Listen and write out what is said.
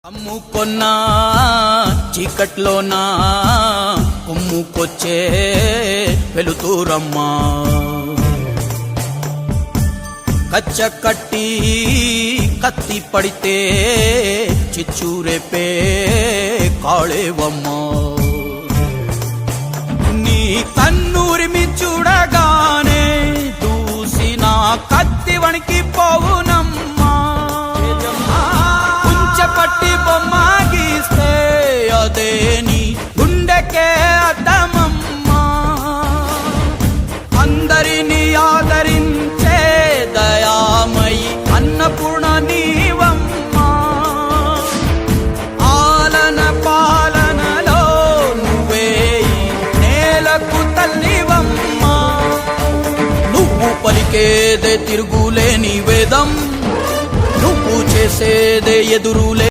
అమ్ముకొన్నా చీకట్లోనా కొమ్ముకొచ్చే వెలుతురమ్మా కచ్చ కట్టి కత్తి పడితే చిచ్చూరేపే కాళేవమ్మా నీ కన్నూరిమి చూడగానే దూసిన కత్తి వణికి పోవునమ్మా పట్టి బొమ్మ గీస్తే అదే నీ గుండెకే అద్దమమ్మా అందరినీ ఆదరించే దయామయి అన్నపూర్ణ నీవమ్మా ఆలన పాలనలో నువ్వే నేలకు తల్లివమ్మా నువ్వు పలికేదే తిరుగులేని వేదం నువ్వు చేసేదే ఎదురులే